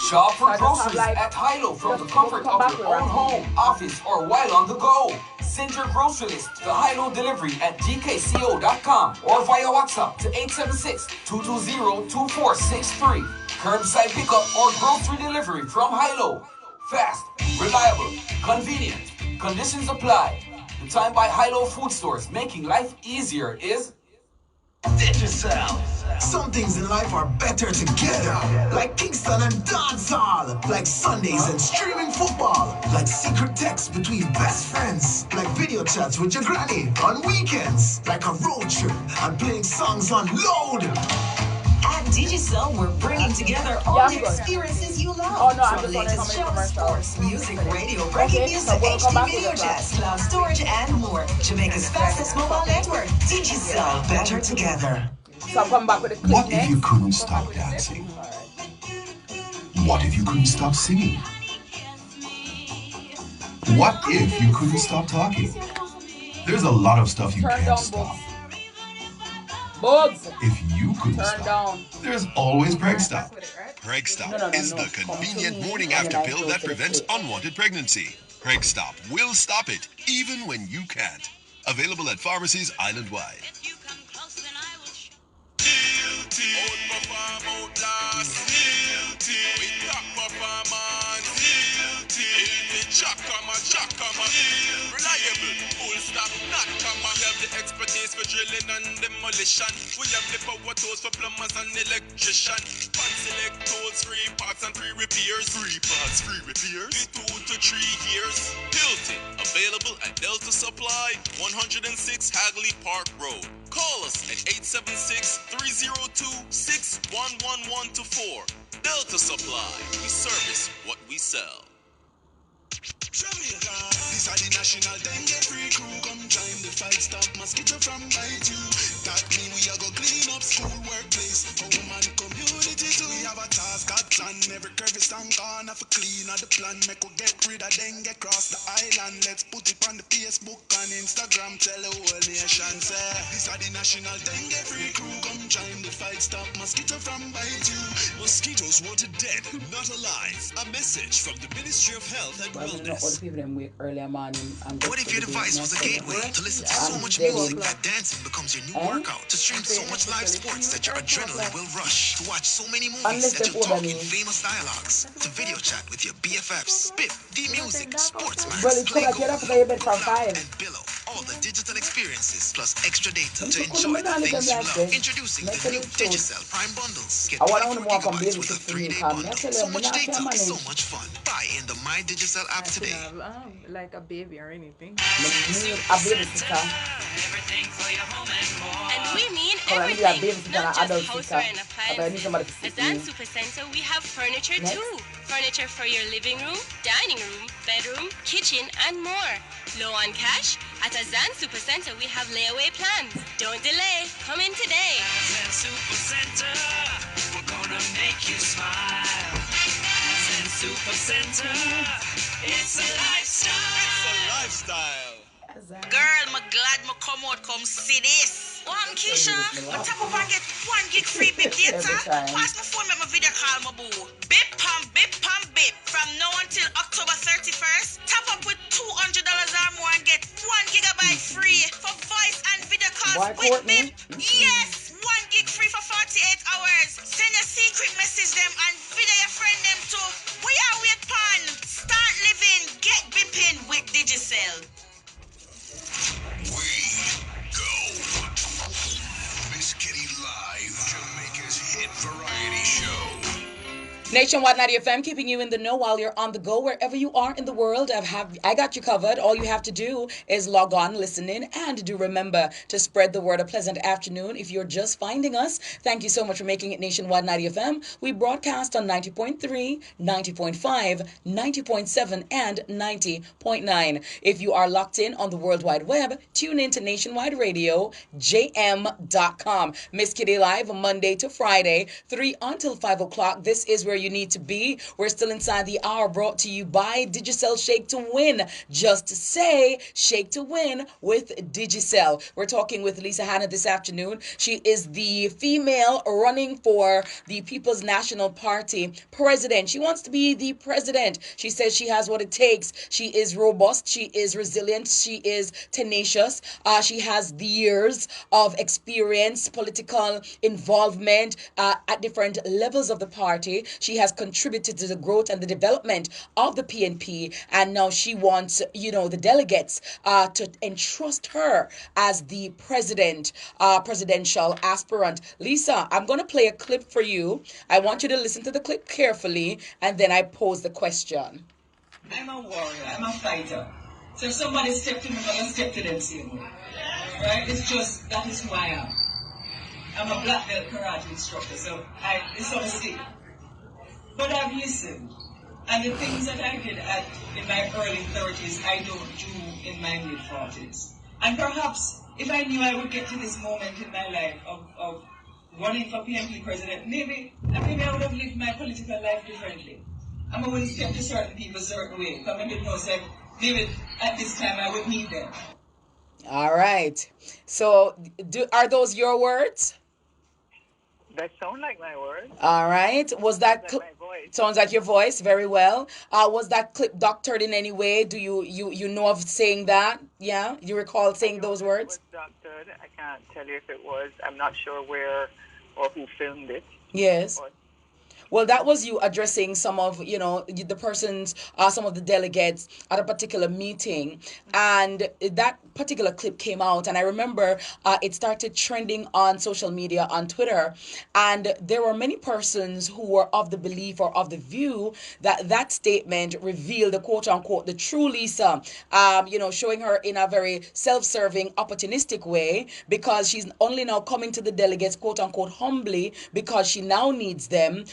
J: shop for groceries at Hilo from the comfort of your own home, office, or while on the go. Send your grocery list to Hilo Delivery at gkco.com or via WhatsApp to 876-220-2463. Curbside pickup or grocery delivery from Hilo. Fast, reliable, convenient. Conditions apply. The time by Hilo Food Stores, making life easier, is
C: Digicel. Some things in life are better together, like Kingston and dancehall, like Sundays and streaming football, like secret texts between best friends, like video chats with your granny on weekends, like a road trip and playing songs on load.
D: At Digicel, we're bringing together all the experiences you love. From latest shows, sports, music, radio, breaking news to HD video chats, cloud storage, and more. Jamaica's fastest mobile network. Digicel, better together.
A: So I'll come back with a clip
K: What
A: next.
K: if you couldn't stop dancing? What if you couldn't stop singing? What if you couldn't stop talking? There's a lot of stuff you
A: Turn
K: can't
A: down,
K: stop.
A: Bugs.
K: If you couldn't
A: Turn
K: stop,
A: down.
K: there's always Preg Stop.
C: Preg Stop
A: No.
C: is the convenient morning after pill that prevents unwanted pregnancy. Preg Stop will stop it, even when you can't. Available at pharmacies island-wide.
L: Reliable, full stop, not comma. We have the expertise for drilling and demolition. We have the power tools for plumbers and electrician. Pan select tools, 3 parts and 3 repairs. 3 parts, 3 repairs. 2 to 3 years. Hilton, available at Delta Supply, 106 Hagley Park Road. Call us at 876-302-6111-4. Delta Supply, we service what we sell.
C: Jamaica, this are the national dengue free crew. Come join the fight, stop mosquito from bite you. That mean we are go clean up school, workplace, home and community too. We have a task at plan, every crevice and corner for clean of the plan. Make we get rid of dengue across the island. Let's put it on the Facebook and Instagram. Tell the whole nation, say this are the national dengue free crew. Come join the fight, stop mosquito from bite you.
L: Mosquitoes wanted dead, not alive. A message from the Ministry of Health and Wellness.
A: All the people them wake early morning and
C: What if your device was a gateway to listen to so much music that dancing becomes your new workout? To stream so much live sports that your adrenaline will rush? To watch so many movies that you talk in famous dialogues? To video chat with your BFFs? Spiff, D-Music, Sportsman,
A: Well, it's gonna get up for your bed from 5.
C: and Billow. All the digital experiences plus extra data to enjoy the things you love. Introducing the new Digicel Prime Bundles. Get
A: I want
C: 24
A: to walk on
C: gigabytes
A: baby
C: with a
A: to
C: 3-day
A: come.
C: bundle.
A: That's
C: So
A: a
C: much
A: little-
C: data,
A: I
C: so
A: can't
C: much fun. Buy in the My Digicel app today.
M: Like a baby or anything.
A: A baby sister.
N: And we mean
A: Hold on, let me get a baby
N: everything,
A: sister and
N: not
A: an adult
N: just
A: sister.
N: houseware and
A: Okay, I need somebody to
N: appliances.
A: sit
N: At Dan
A: me.
N: Super Center, we have furniture
A: Next.
N: too. Furniture for your living room, dining room, bedroom, kitchen, and more. Low on cash? At Azan Super Center, we have layaway plans. Don't delay. Come in today.
L: Zen Super Center, we're gonna make you smile. Zen Super Center, it's a lifestyle. It's a lifestyle.
D: Girl, I'm glad I come out, come see this. One Keisha, I tap up and get 1 gig free bip data. Pass my phone, make my video call my boo. Bip pam, bip pam, bip. From now until October 31st, tap up with $200 or more and get 1 gigabyte free for voice and video calls with bip. Yes, 1 gig free for 48 hours. Send a secret message them and video your friend them too. We are with pan. Start living, get bipping with Digicel.
C: Miss Kitty Live, Jamaica's hit variety show.
A: Nationwide 90 FM, keeping you in the know while you're on the go wherever you are in the world. I got you covered. All you have to do is log on, listen in, and do remember to spread the word. A pleasant afternoon. If you're just finding us, thank you so much for making it Nationwide 90 FM. We broadcast on 90.3, 90.5, 90.7, and 90.9. If you are locked in on the World Wide Web, tune in to Nationwide Radio, jm.com. Miss Kitty Live, Monday to Friday, 3 until 5 o'clock. This is where you need to be. We're still inside the hour, brought to you by Digicel Shake to Win. Just say Shake to Win with Digicel. We're talking with Lisa HANNA this afternoon. She is the female running for the People's National Party president. She wants to be the president. She says she has what it takes. She is robust. She is resilient. She is tenacious. She has the years of experience, political involvement at different levels of the party. She has contributed to the growth and the development of the PNP, and now she wants, the delegates to entrust her as the presidential aspirant. Lisa, I'm going to play a clip for you. I want you to listen to the clip carefully, and then I pose the question.
O: I'm a warrior. I'm a fighter. So if somebody stepped to me, I'm going to step to them same way. Right? That is who I am. I'm a black belt karate instructor, so it's a mistake. But I've listened, and the things that I did in my early 30s, I don't do in my mid 40s. And perhaps if I knew I would get to this moment in my life of running for PNP president, maybe I would have lived my political life differently. I'm going to step to certain people a certain way, because I didn't know, said maybe at this time I would need them.
A: All right. So, are those your words?
B: That sound like my words.
A: All right. Was that
B: my voice.
A: Sounds like your voice? Very well. Was that clip doctored in any way? Do you know of saying that? Yeah, you recall saying those words?
B: It was doctored. I can't tell you if it was. I'm not sure where or who filmed it.
A: Yes. Well, that was you addressing some of, the persons, some of the delegates at a particular meeting. And that particular clip came out. And I remember it started trending on social media, on Twitter. And there were many persons who were of the belief or of the view that that statement revealed the quote unquote, the true Lisa, showing her in a very self-serving, opportunistic way, because she's only now coming to the delegates, quote unquote, humbly, because she now needs them.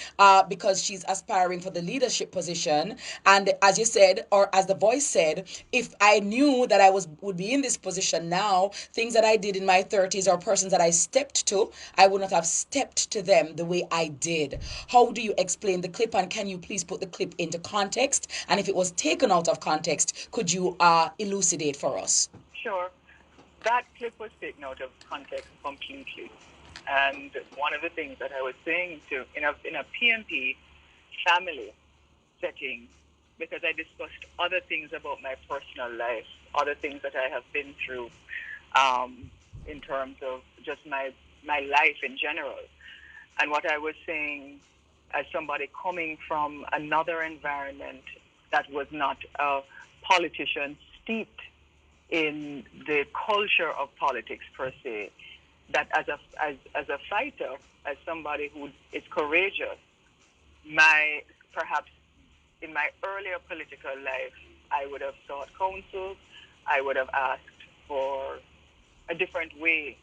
A: Because she's aspiring for the leadership position. And as you said, or as the voice said, if I knew that I would be in this position now, things that I did in my 30s or persons that I stepped to, I would not have stepped to them the way I did. How do you explain the clip, and can you please put the clip into context? And if it was taken out of context, could you elucidate for us?
B: Sure. That clip was taken out of context completely. And one of the things that I was saying in a PNP family setting, because I discussed other things about my personal life, other things that I have been through in terms of just my life in general. And what I was saying as somebody coming from another environment that was not a politician steeped in the culture of politics per se, that as a fighter, as somebody who is courageous, perhaps in my earlier political life, I would have sought counsel. I would have asked for a different way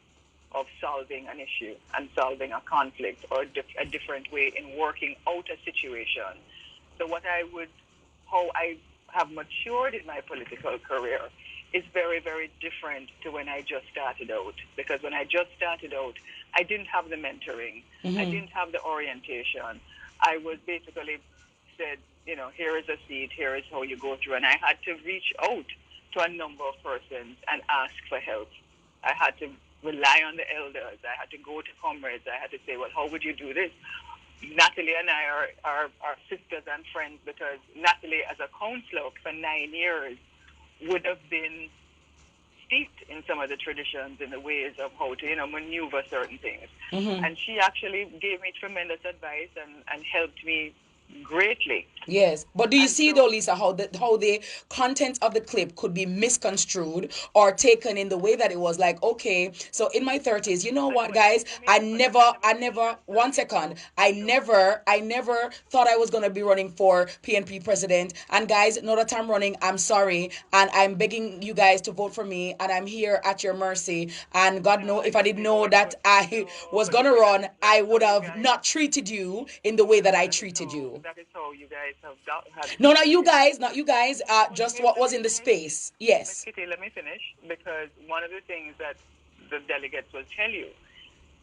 B: of solving an issue and solving a conflict, or a different way in working out a situation. So how I have matured in my political career is very, very different to when I just started out. Because when I just started out, I didn't have the mentoring. Mm-hmm. I didn't have the orientation. I was basically said, here is a seat, here is how you go through. And I had to reach out to a number of persons and ask for help. I had to rely on the elders. I had to go to comrades. I had to say, well, how would you do this? Natalie and I are sisters and friends, because Natalie, as a counselor for 9 years, would have been steeped in some of the traditions and the ways of how to, maneuver certain things. Mm-hmm. And she actually gave me tremendous advice and helped me greatly.
A: Yes, but do you see though, Lisa, how the content of the clip could be misconstrued or taken in the way that it was like, okay, so in my 30s, you know what, guys, I never, one second, I never thought I was gonna be running for PNP president. And guys, now that I'm running, I'm sorry, and I'm begging you guys to vote for me, and I'm here at your mercy. And God know, if I didn't know that I was gonna run, I would have not treated you in the way that I treated you.
B: That is how you guys have had.
A: No, not you guys, not you guys. Just what was in the space.
B: Miss
A: Yes.
B: Kitty, let me finish, because one of the things that the delegates will tell you,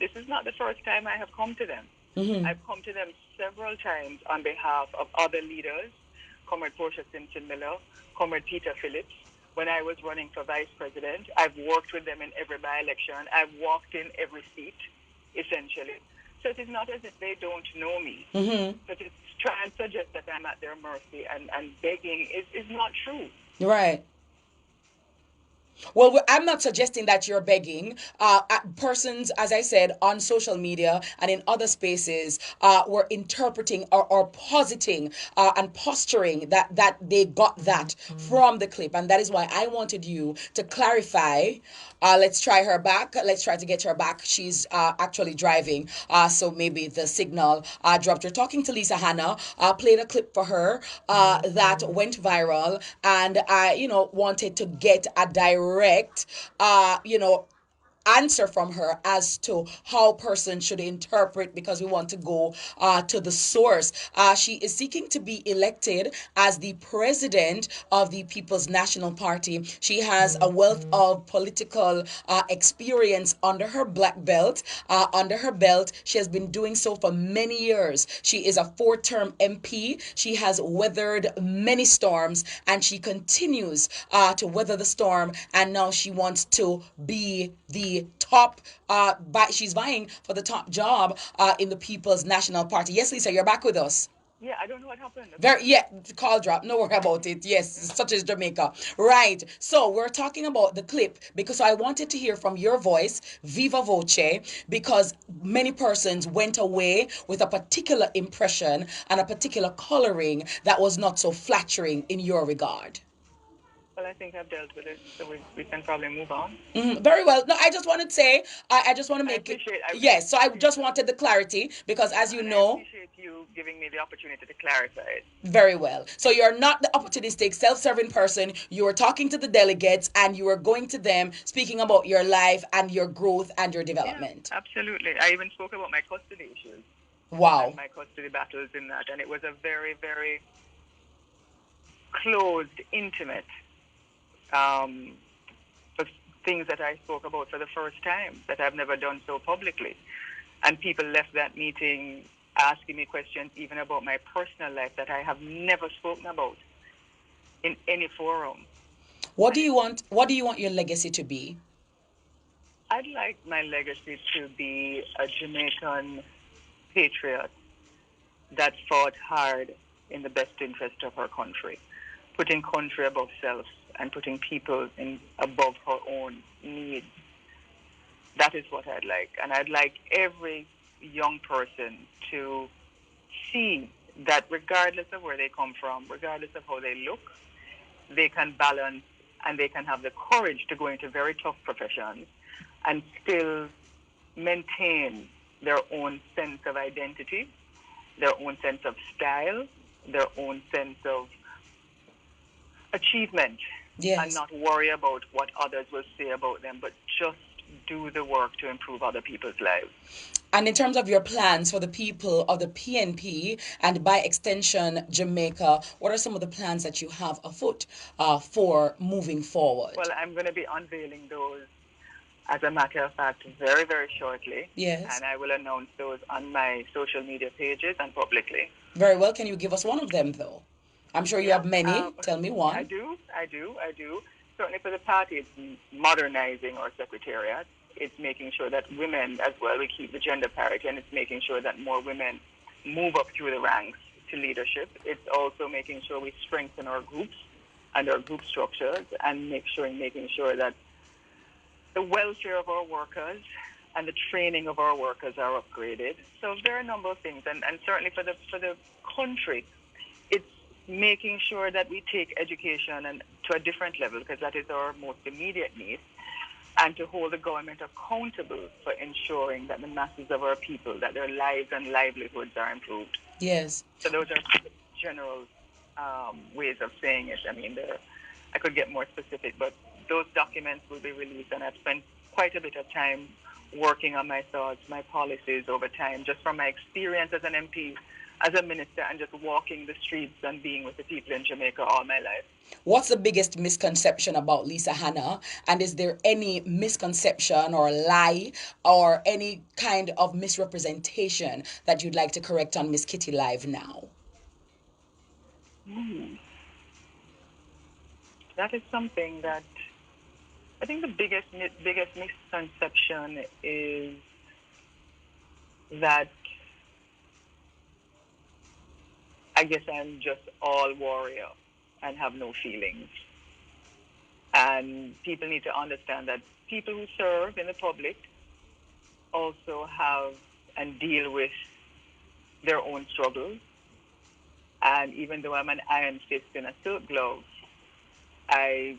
B: this is not the first time I have come to them.
A: Mm-hmm.
B: I've come to them several times on behalf of other leaders, Comrade Portia Simpson Miller, Comrade Peter Phillips. When I was running for vice president, I've worked with them in every by-election. I've walked in every seat, essentially. So it is not as if they don't know me.
A: Mm-hmm.
B: But to try and suggest that I'm at their mercy and begging is not true.
A: Right. Well, I'm not suggesting that you're begging. Persons, as I said, on social media and in other spaces, were interpreting or positing and posturing that they got that from the clip. And that is why I wanted you to clarify. Let's try her back. Let's try to get her back. She's actually driving. So maybe the signal dropped. We're talking to Lisa Hanna. Played a clip for her that went viral. And I, wanted to get a direct, answer from her as to how persons should interpret, because we want to go to the source. She is seeking to be elected as the president of the People's National Party. She has a wealth of political experience under her black belt. Under her belt, she has been doing so for many years. She is a 4-term MP. She has weathered many storms, and she continues to weather the storm. And now she wants to be the top, she's vying for the top job in the People's National Party. Yes, Lisa, you're back with us.
B: Yeah, I don't know what happened.
A: Call drop. No worry about it. Yes, such as Jamaica. Right. So we're talking about the clip because I wanted to hear from your voice, viva voce, because many persons went away with a particular impression and a particular coloring that was not so flattering in your regard.
B: Well, I think I've dealt with it, so we can probably move on.
A: Very well. No, I just want to say, I just want to make it. Yes, so I just wanted the clarity because, as you know.
B: I appreciate you giving me the opportunity to clarify it.
A: Very well. So you're not the opportunistic, self-serving person. You are talking to the delegates and you are going to them, speaking about your life and your growth and your development.
B: Yeah, absolutely. I even spoke about my custody issues.
A: Wow.
B: And my custody battles in that. And it was a very, very closed, intimate things that I spoke about for the first time, that I've never done so publicly. And people left that meeting asking me questions even about my personal life that I have never spoken about in any forum.
A: What do you want your legacy to be?
B: I'd like my legacy to be a Jamaican patriot that fought hard in the best interest of her country, putting country above self and putting people above her own needs. That is what I'd like. And I'd like every young person to see that regardless of where they come from, regardless of how they look, they can balance and they can have the courage to go into very tough professions and still maintain their own sense of identity, their own sense of style, their own sense of achievement. Yes. And not worry about what others will say about them, but just do the work to improve other people's lives.
A: And in terms of your plans for the people of the PNP and by extension Jamaica, what are some of the plans that you have afoot for moving forward?
B: Well, I'm going to be unveiling those, as a matter of fact, very, very shortly.
A: Yes.
B: And I will announce those on my social media pages and publicly.
A: Very well. Can you give us one of them, though? I'm sure you have many. Tell me one.
B: I do. Certainly for the party, it's modernizing our secretariat. It's making sure that women as well, we keep the gender parity, and it's making sure that more women move up through the ranks to leadership. It's also making sure we strengthen our groups and our group structures and making sure that the welfare of our workers and the training of our workers are upgraded. So there are a number of things, and certainly for the country, it's making sure that we take education and to a different level, because that is our most immediate need, and to hold the government accountable for ensuring that the masses of our people, that their lives and livelihoods are improved.
A: Yes.
B: So those are general ways of saying it. I mean, I could get more specific, but those documents will be released, and I've spent quite a bit of time working on my thoughts, my policies over time, just from my experience as an MP, as a minister, and just walking the streets and being with the people in Jamaica all my life.
A: What's the biggest misconception about Lisa Hanna? And is there any misconception or lie or any kind of misrepresentation that you'd like to correct on Miss Kitty Live now?
B: That is something that I think the biggest misconception is that I guess I'm just all warrior and have no feelings. And people need to understand that people who serve in the public also have and deal with their own struggles. And even though I'm an iron fist in a silk glove, I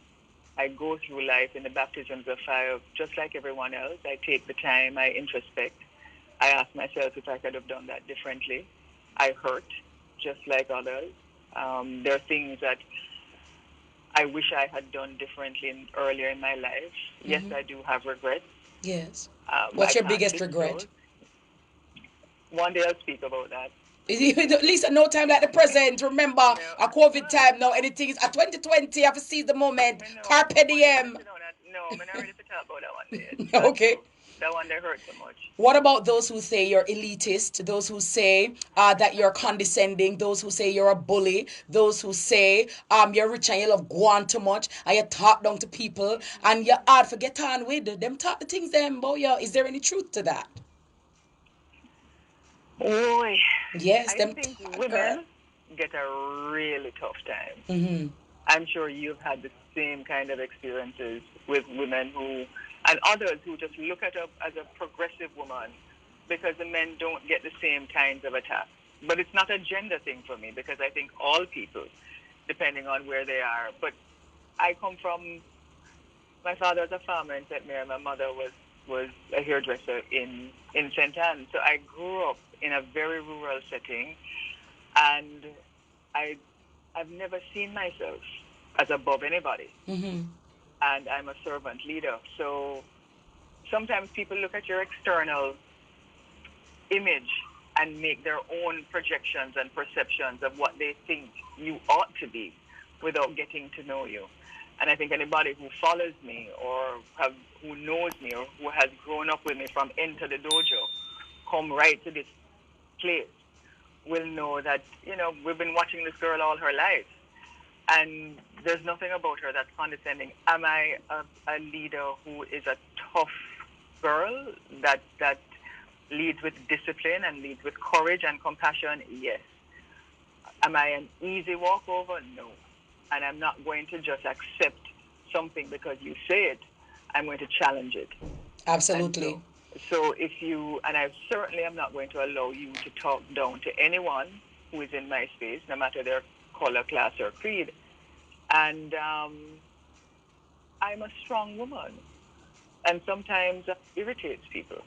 B: go through life in the baptisms of fire just like everyone else. I take the time, I introspect. I ask myself if I could have done that differently. I hurt just like others. There are things that I wish I had done differently earlier in my life. Yes, I do have regrets.
A: Yes. What's your biggest
B: fix
A: regret?
B: those. One day I'll speak about that.
A: Lisa, no time like the present. Remember, a COVID time now. Anything is a 2020. You have to seize the moment. Carpe diem.
B: No, I'm not ready to talk about that one yet.
A: Okay.
B: That one that hurt so much.
A: What about those who say you're elitist? Those who say that you're condescending? Those who say you're a bully? Those who say you're rich and you love go on too much and you talk down to people and you're hard for get on with them? Talk the things them, boy. Is there any truth to that?
B: Boy.
A: Yes,
B: I think women get a really tough time.
A: Mm-hmm.
B: I'm sure you've had the same kind of experiences with women who, and others who just look at her as a progressive woman because the men don't get the same kinds of attacks. But it's not a gender thing for me because I think all people, depending on where they are. But I come from, my father was a farmer in St. Mary, my mother was a hairdresser in St. Anne. So I grew up in a very rural setting, and I've never seen myself as above anybody.
A: Mm-hmm.
B: And I'm a servant leader. So sometimes people look at your external image and make their own projections and perceptions of what they think you ought to be without getting to know you. And I think anybody who follows me or who knows me or who has grown up with me from enter the dojo, come right to this place, will know that, we've been watching this girl all her life. And there's nothing about her that's condescending. Am I a leader who is a tough girl that leads with discipline and leads with courage and compassion? Yes. Am I an easy walkover? No. And I'm not going to just accept something because you say it. I'm going to challenge it.
A: Absolutely.
B: So and I certainly am not going to allow you to talk down to anyone who is in my space, no matter their color, class, or creed. And I'm a strong woman. And sometimes it irritates people.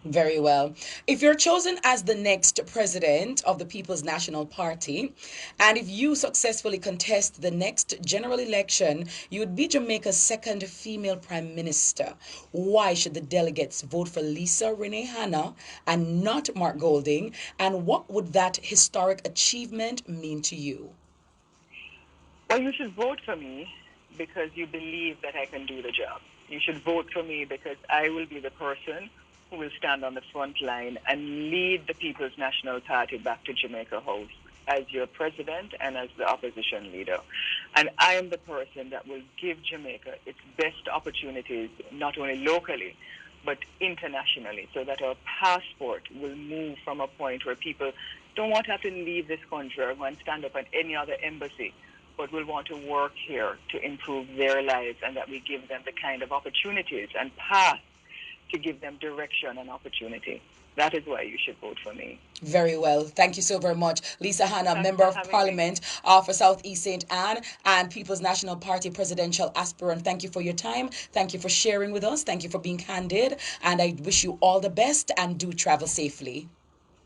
A: Very well. If you're chosen as the next president of the People's National Party, and if you successfully contest the next general election, you would be Jamaica's second female prime minister. Why should the delegates vote for Lisa Renee Hanna and not Mark Golding? And what would that historic achievement mean to you?
B: Well, you should vote for me because you believe that I can do the job. You should vote for me because I will be the person who will stand on the front line and lead the People's National Party back to Jamaica House as your president and as the opposition leader. And I am the person that will give Jamaica its best opportunities, not only locally, but internationally, so that our passport will move from a point where people don't want to have to leave this country or go and stand up at any other embassy, but will want to work here to improve their lives, and that we give them the kind of opportunities and paths to give them direction and opportunity. That is why you should vote for me.
A: Very well. Thank you so very much. Lisa Hanna, Member of Parliament for Southeast St. Anne and People's National Party presidential aspirant. Thank you for your time. Thank you for sharing with us. Thank you for being candid. And I wish you all the best and do travel safely.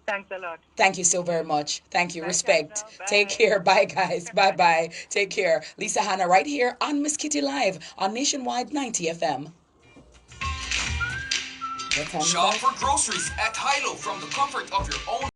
B: Thanks a lot.
A: Thank you so very much. Thank you. Respect. Take care. Bye, guys. Bye-bye. Take care. Lisa Hanna right here on Miss Kitty Live on Nationwide 90 FM.
J: Shop for groceries at Hilo from the comfort of your own